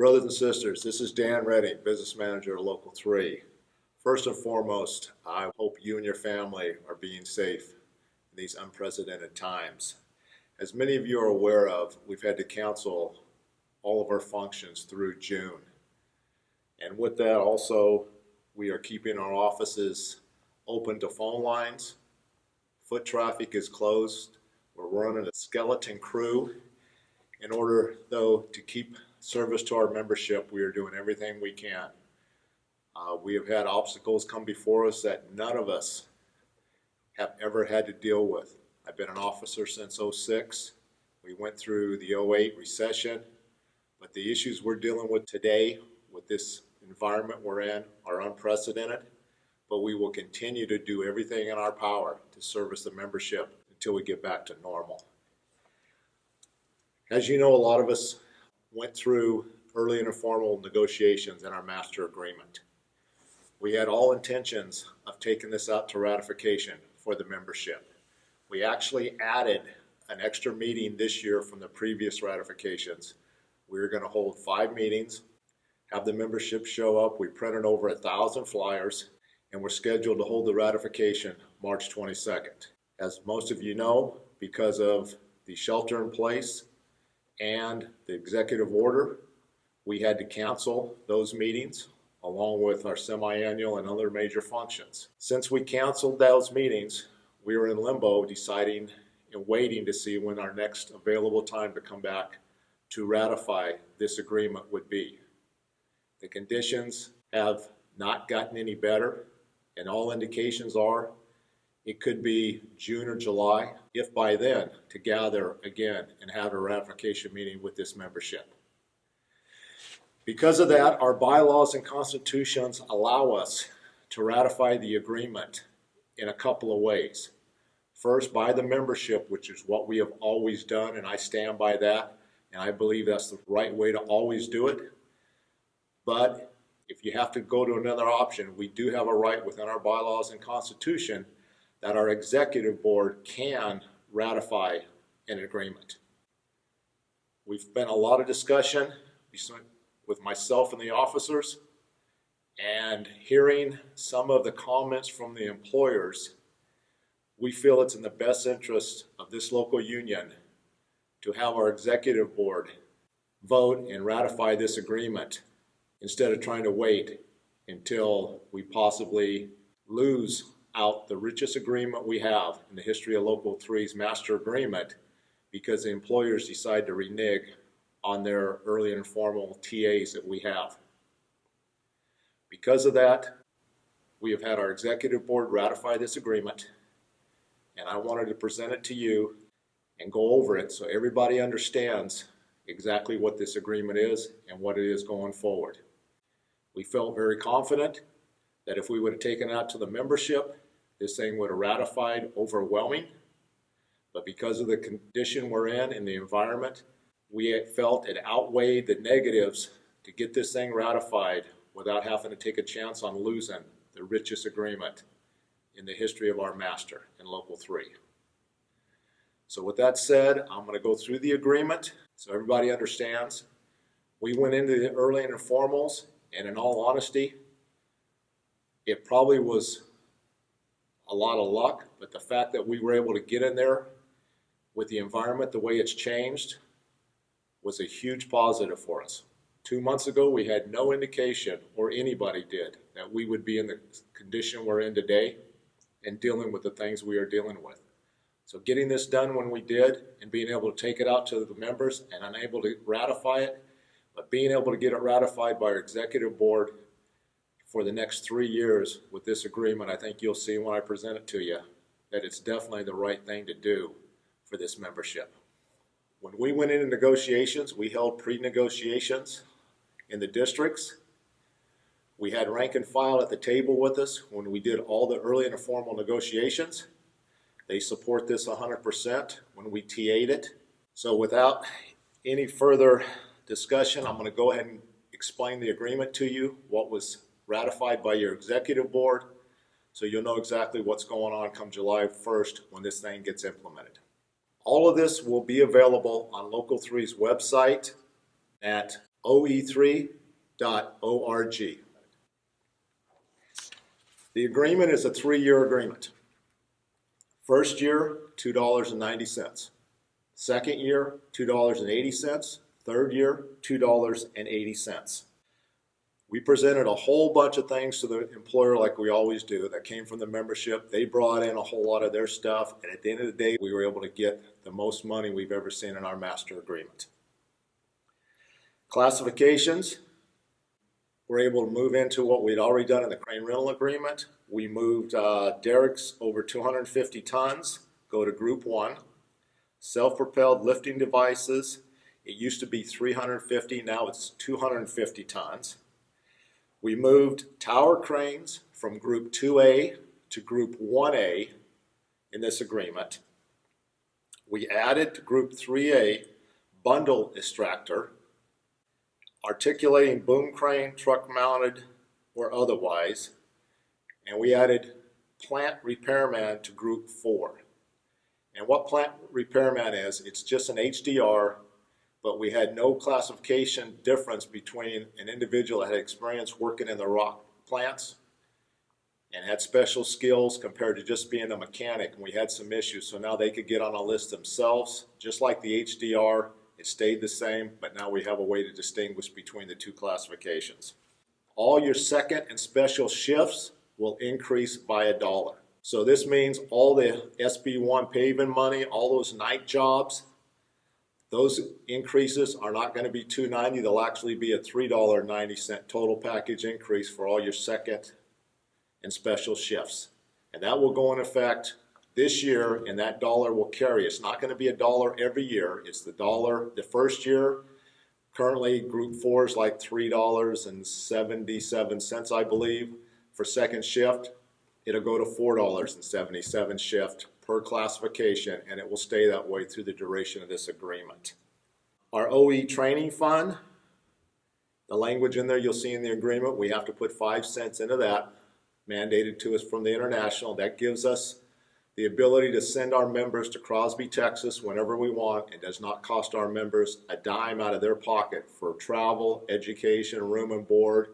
Brothers and sisters, this is Dan Redding, Business Manager of Local 3. First and foremost, I hope you and your family are being safe in these unprecedented times. As many of you are aware of, we've had to cancel all of our functions through June. And with that also, we are keeping our offices open to phone lines. Foot traffic is closed. We're running a skeleton crew. In order, though, to keep service to our membership, we are doing everything we can. We have had obstacles come before us that none of us have ever had to deal with. I've been an officer since '06. We went through the '08 recession, but the issues we're dealing with today with this environment we're in are unprecedented, but we will continue to do everything in our power to service the membership until we get back to normal. As you know, a lot of us went through early and informal negotiations in our master agreement. We had all intentions of taking this out to ratification for the membership. We actually added an extra meeting this year from the previous ratifications. We were going to hold 5 meetings, have the membership show up. We printed over 1,000 flyers, and we're scheduled to hold the ratification March 22nd. As most of you know, because of the shelter in place and the executive order, we had to cancel those meetings along with our semi-annual and other major functions. Since we canceled those meetings, we were in limbo deciding and waiting to see when our next available time to come back to ratify this agreement would be. The conditions have not gotten any better, and all indications are it could be June or July, if by then, to gather again and have a ratification meeting with this membership. Because of that, our bylaws and constitutions allow us to ratify the agreement in a couple of ways. First, by the membership, which is what we have always done, and I stand by that, and I believe that's the right way to always do it. But if you have to go to another option, we do have a right within our bylaws and constitution that our executive board can ratify an agreement. We've spent a lot of discussion with myself and the officers, and hearing some of the comments from the employers, we feel it's in the best interest of this local union to have our executive board vote and ratify this agreement instead of trying to wait until we possibly lose out the richest agreement we have in the history of Local 3's master agreement because the employers decide to renege on their early and informal TAs that we have. Because of that, we have had our executive board ratify this agreement, and I wanted to present it to you and go over it so everybody understands exactly what this agreement is and what it is going forward. We felt very confident that if we would have taken it out to the membership, this thing would have ratified overwhelming. But because of the condition we're in the environment, we had felt it outweighed the negatives to get this thing ratified without having to take a chance on losing the richest agreement in the history of our master in Local 3. So with that said, I'm going to go through the agreement so everybody understands. We went into the early and informals, and in all honesty, it probably was a lot of luck, but the fact that we were able to get in there with the environment the way it's changed was a huge positive for us. 2 months ago, we had no indication, or anybody did, that we would be in the condition we're in today and dealing with the things we are dealing with. So getting this done when we did and being able to take it out to the members and unable to ratify it, but being able to get it ratified by our executive board for the next 3 years with this agreement, I think you'll see when I present it to you that it's definitely the right thing to do for this membership. When we went into negotiations, we held pre-negotiations in the districts. We had rank and file at the table with us when we did all the early and informal negotiations. They support this 100% when we TA'd it. So without any further discussion, I'm going to go ahead and explain the agreement to you, what was ratified by your executive board, so you'll know exactly what's going on come July 1st when this thing gets implemented. All of this will be available on Local 3's website at OE3.org. The agreement is a 3-year agreement. First year, $2.90. Second year, $2.80. Third year, $2.80. We presented a whole bunch of things to the employer like we always do that came from the membership. They brought in a whole lot of their stuff, and at the end of the day, we were able to get the most money we've ever seen in our master agreement. Classifications, we're able to move into what we'd already done in the crane rental agreement. We moved derricks over 250 tons, go to Group 1. Self-propelled lifting devices, it used to be 350, now it's 250 tons. We moved tower cranes from Group 2A to Group 1A in this agreement. We added to Group 3A bundle extractor, articulating boom crane, truck mounted or otherwise, and we added plant repairman to Group 4. And what plant repairman is, it's just an HDR, but we had no classification difference between an individual that had experience working in the rock plants and had special skills compared to just being a mechanic, and we had some issues. So now they could get on a list themselves. Just like the HDR, it stayed the same, but now we have a way to distinguish between the two classifications. All your second and special shifts will increase by $1. So this means all the SB1 paving money, all those night jobs, those increases are not going to be $2.90. They'll actually be a $3.90 total package increase for all your second and special shifts. And that will go in effect this year, and that dollar will carry. It's not going to be $1 every year. It's the dollar the first year. Currently, Group 4 is like $3.77, I believe, for second shift. It'll go to $4.77 shift per classification, and it will stay that way through the duration of this agreement. Our OE training fund, the language in there you'll see in the agreement, we have to put 5 cents into that, mandated to us from the international. That gives us the ability to send our members to Crosby, Texas whenever we want. It does not cost our members a dime out of their pocket for travel, education, room and board,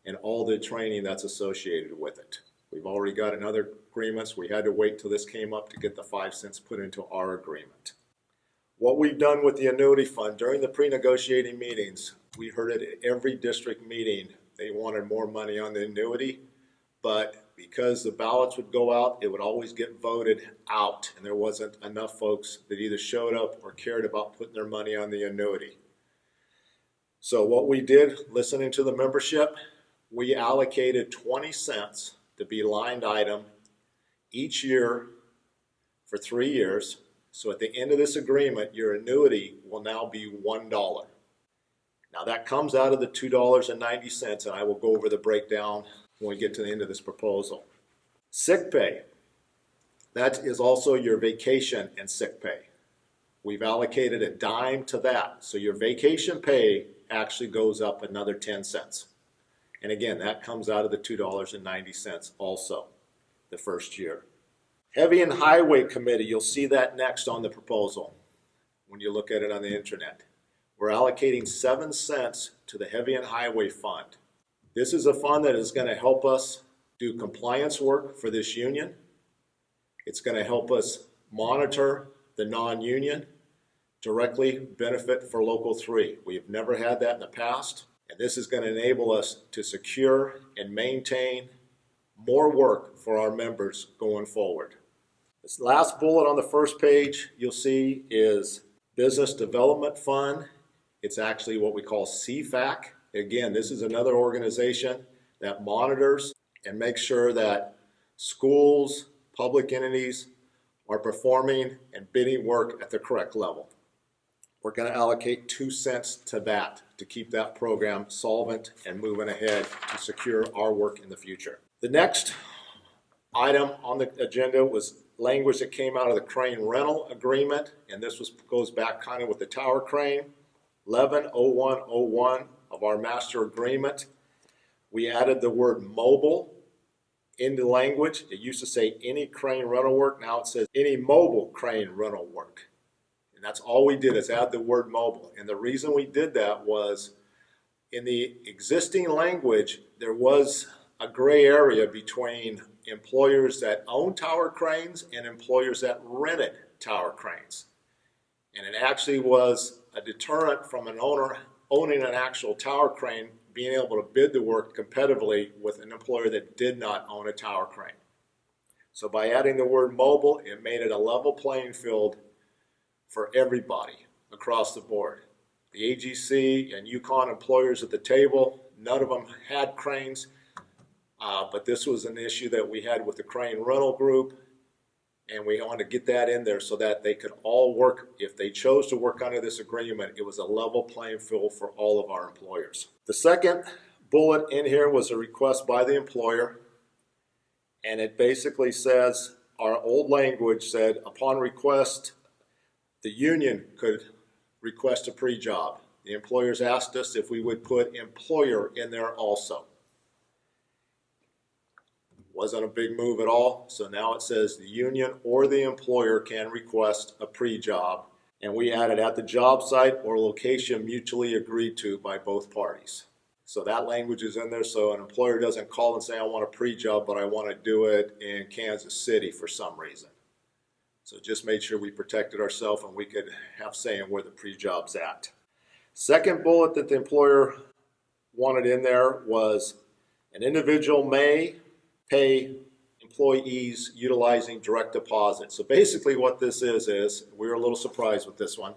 and all the training that's associated with it. We've already got in other agreements. We had to wait till this came up to get the 5 cents put into our agreement. What we've done with the annuity fund during the pre-negotiating meetings, we heard it at every district meeting. They wanted more money on the annuity, but because the ballots would go out, it would always get voted out, and there wasn't enough folks that either showed up or cared about putting their money on the annuity. So what we did, listening to the membership, we allocated 20 cents to be lined item each year for 3 years. So at the end of this agreement, your annuity will now be $1. Now that comes out of the $2.90, and I will go over the breakdown when we get to the end of this proposal. Sick pay, that is also your vacation and sick pay. We've allocated a dime to that. So your vacation pay actually goes up another 10 cents. And again, that comes out of the $2.90 also, the first year. Heavy and Highway Committee, you'll see that next on the proposal when you look at it on the internet. We're allocating 7 cents to the Heavy and Highway Fund. This is a fund that is going to help us do compliance work for this union. It's going to help us monitor the non-union, directly benefit for Local 3. We have never had that in the past. And this is going to enable us to secure and maintain more work for our members going forward. This last bullet on the first page you'll see is Business Development Fund. It's actually what we call CFAC. Again, this is another organization that monitors and makes sure that schools, public entities are performing and bidding work at the correct level. We're going to allocate 2 cents to that to keep that program solvent and moving ahead to secure our work in the future. The next item on the agenda was language that came out of the crane rental agreement, and this goes back kind of with the tower crane. 110101 of our master agreement, we added the word mobile into language. It used to say any crane rental work. Now it says any mobile crane rental work. And that's all we did is add the word mobile. And the reason we did that was In the existing language, there was a gray area between employers that own tower cranes and employers that rented tower cranes. And it actually was a deterrent from an owner owning an actual tower crane being able to bid the work competitively with an employer that did not own a tower crane. So by adding the word mobile, it made it a level playing field for everybody across the board. The AGC and Yukon employers at the table, none of them had cranes, but this was an issue that we had with the crane rental group, and we wanted to get that in there so that they could all work. If they chose to work under this agreement, it was a level playing field for all of our employers. The second bullet in here was a request by the employer, and it basically says, our old language said, upon request, the union could request a pre-job. The employers asked us if we would put employer in there also. Wasn't a big move at all, so now it says the union or the employer can request a pre-job, and we added at the job site or location mutually agreed to by both parties. So that language is in there, so an employer doesn't call and say, I want a pre-job, but I want to do it in Kansas City for some reason. So just made sure we protected ourselves and we could have say in where the pre-job's at. Second bullet that the employer wanted in there was an individual may pay employees utilizing direct deposit. So basically what this is we were a little surprised with this one.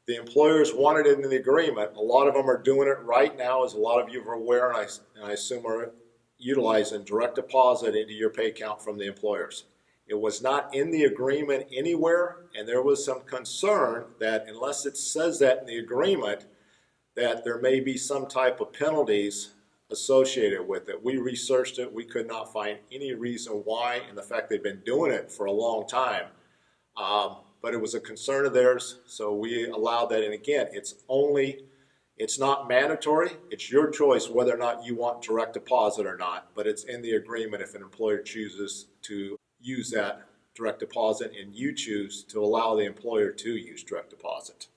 The employers wanted it in the agreement. A lot of them are doing it right now, as a lot of you are aware, and I assume are utilizing direct deposit into your pay account from the employers. It was not in the agreement anywhere, and there was some concern that unless it says that in the agreement, that there may be some type of penalties associated with it. We researched it. We could not find any reason why, and the fact they've been doing it for a long time. But it was a concern of theirs, so we allowed that. And again, it's not mandatory. It's your choice whether or not you want direct deposit or not, but it's in the agreement if an employer chooses to use that direct deposit and you choose to allow the employer to use direct deposit.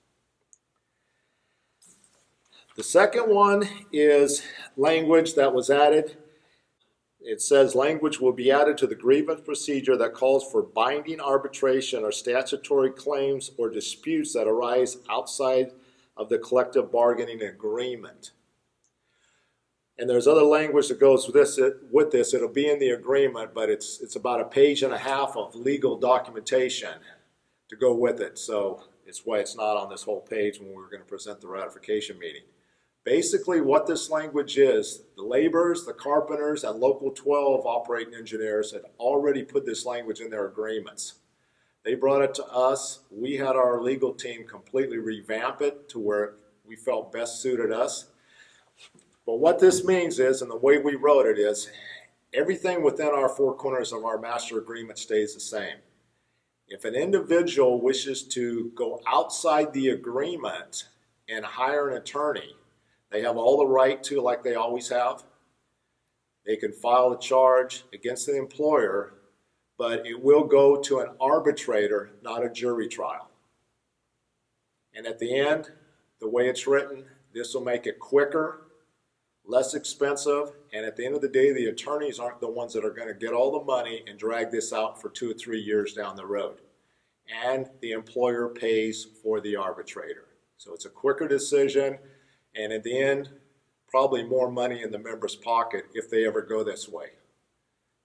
The second one is language that was added. It says language will be added to the grievance procedure that calls for binding arbitration or statutory claims or disputes that arise outside of the collective bargaining agreement. And there's other language that goes with this. It'll be in the agreement, but it's about a page and a half of legal documentation to go with it. So it's why it's not on this whole page when we were going to present the ratification meeting. Basically what this language is, the laborers, the carpenters, and local 12 operating engineers had already put this language in their agreements. They brought it to us. We had our legal team completely revamp it to where we felt best suited us. But what this means is, and the way we wrote it is, everything within our four corners of our master agreement stays the same. If an individual wishes to go outside the agreement and hire an attorney, they have all the right to, like they always have. They can file a charge against the employer, but it will go to an arbitrator, not a jury trial. And at the end, the way it's written, this will make it quicker, less expensive, and at the end of the day, the attorneys aren't the ones that are going to get all the money and drag this out for 2 or 3 years down the road. And the employer pays for the arbitrator. So it's a quicker decision, and at the end, probably more money in the member's pocket if they ever go this way.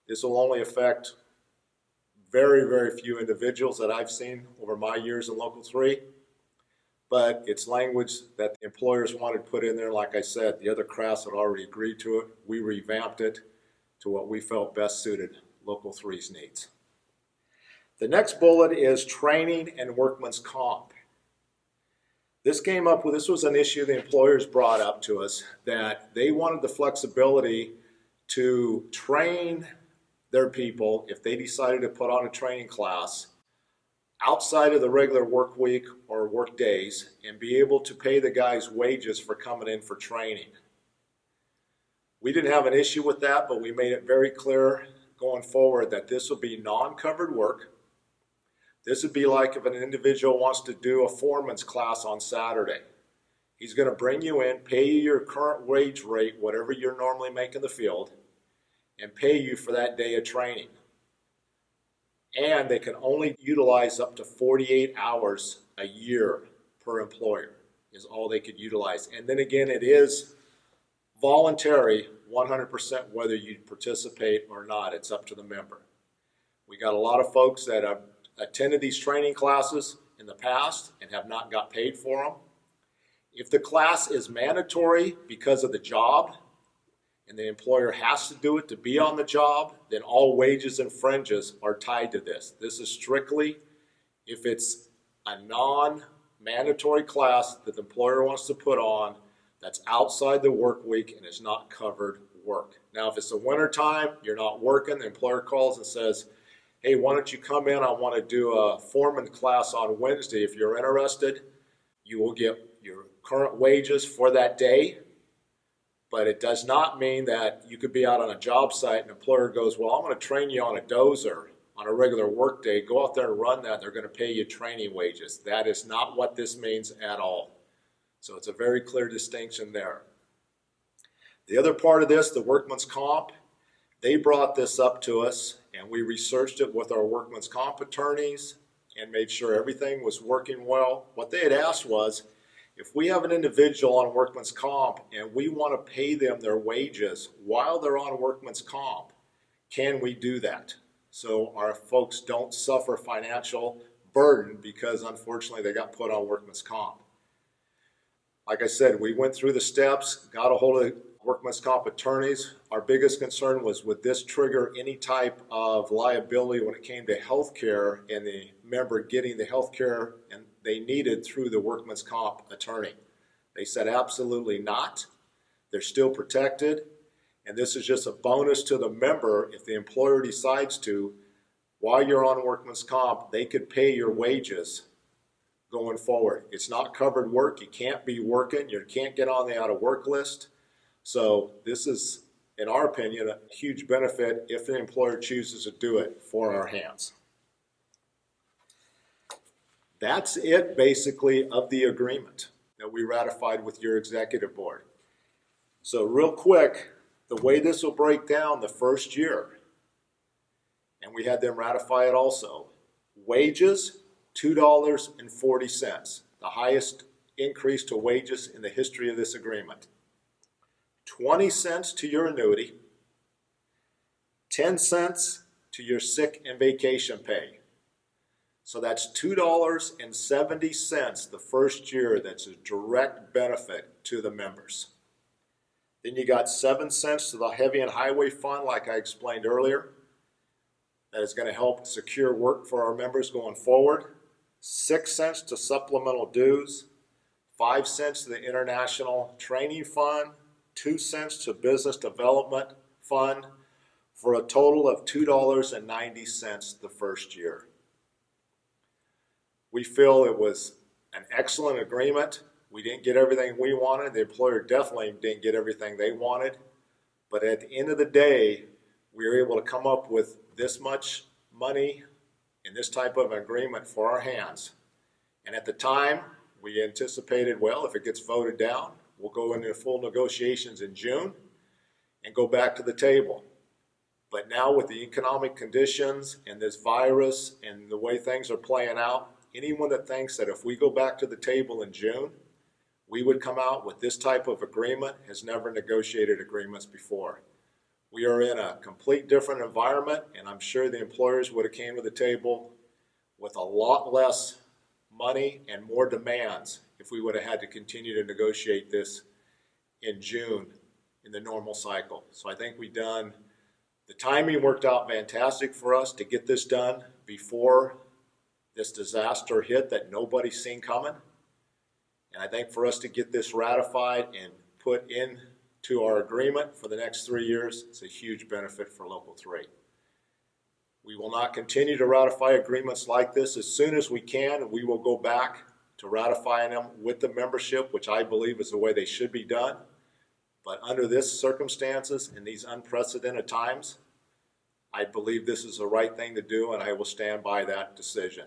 This will only affect very, very few individuals that I've seen over my years in Local 3. But it's language that the employers wanted put in there. Like I said, the other crafts had already agreed to it. We revamped it to what we felt best suited Local 3's needs. The next bullet is training and workman's comp. This was an issue the employers brought up to us, that they wanted the flexibility to train their people if they decided to put on a training class outside of the regular work week or work days and be able to pay the guys wages for coming in for training. We didn't have an issue with that, but we made it very clear going forward that this will be non-covered work. This would be like if an individual wants to do a foreman's class on Saturday. He's going to bring you in, pay you your current wage rate, whatever you're normally making the field, and pay you for that day of training. And they can only utilize up to 48 hours a year per employer is all they could utilize. And then again, it is voluntary 100% whether you participate or not. It's up to the member. We got a lot of folks that have attended these training classes in the past and have not got paid for them. If the class is mandatory because of the job and the employer has to do it to be on the job, then all wages and fringes are tied to this. This is strictly if it's a non-mandatory class that the employer wants to put on that's outside the work week and is not covered work. Now, if it's the winter time, you're not working, the employer calls and says, hey, why don't you come in? I want to do a foreman class on Wednesday. If you're interested, you will get your current wages for that day. But it does not mean that you could be out on a job site and an employer goes, well, I'm going to train you on a dozer on a regular work day. Go out there and run that. They're going to pay you training wages. That is not what this means at all. So it's a very clear distinction there. The other part of this, the workman's comp, they brought this up to us and we researched it with our workman's comp attorneys and made sure everything was working well. What they had asked was, if we have an individual on workman's comp and we want to pay them their wages while they're on workman's comp, can we do that? So our folks don't suffer financial burden because unfortunately they got put on workman's comp. Like I said, we went through the steps, got a hold of workman's comp attorneys. Our biggest concern was, would this trigger any type of liability when it came to health care and the member getting the health care and they needed through the workman's comp attorney? They said absolutely not. They're still protected. And this is just a bonus to the member. If the employer decides to, while you're on workman's comp, they could pay your wages going forward. It's not covered work. You can't be working. You can't get on the out of work list. So this is, in our opinion, a huge benefit if the employer chooses to do it for our hands. That's it basically of the agreement that we ratified with your executive board. So real quick, the way this will break down the first year, and we had them ratify it also, wages, $2.40, the highest increase to wages in the history of this agreement. 20 cents to your annuity, 10 cents to your sick and vacation pay. So that's $2.70 the first year. That's a direct benefit to the members. Then you got 7 cents to the heavy and highway fund, like I explained earlier. That is going to help secure work for our members going forward. 6 cents to supplemental dues, 5 cents to the international training fund, 2 cents to business development fund, for a total of $2.90 the first year. We feel it was an excellent agreement. We didn't get everything we wanted. The employer definitely didn't get everything they wanted. But at the end of the day, we were able to come up with this much money in this type of agreement for our hands. And at the time, we anticipated, well, if it gets voted down, we'll go into full negotiations in June and go back to the table. But now with the economic conditions and this virus and the way things are playing out, anyone that thinks that if we go back to the table in June, we would come out with this type of agreement has never negotiated agreements before. We are in a complete different environment, and I'm sure the employers would have came to the table with a lot less money and more demands if we would have had to continue to negotiate this in June in the normal cycle. So I think the timing worked out fantastic for us to get this done before this disaster hit that nobody's seen coming. And I think for us to get this ratified and put into our agreement for the next 3 years, it's a huge benefit for Local 3. We will not continue to ratify agreements like this. As soon as we can, we will go back to ratifying them with the membership, which I believe is the way they should be done. But under this circumstances, in these unprecedented times, I believe this is the right thing to do, and I will stand by that decision.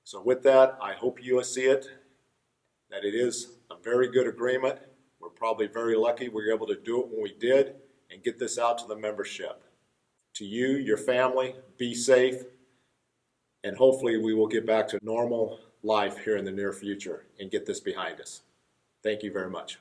So with that, I hope you see it that it is a very good agreement. We're probably very lucky we were able to do it when we did and get this out to the membership. To you, your family, be safe, and hopefully we will get back to normal life here in the near future and get this behind us. Thank you very much.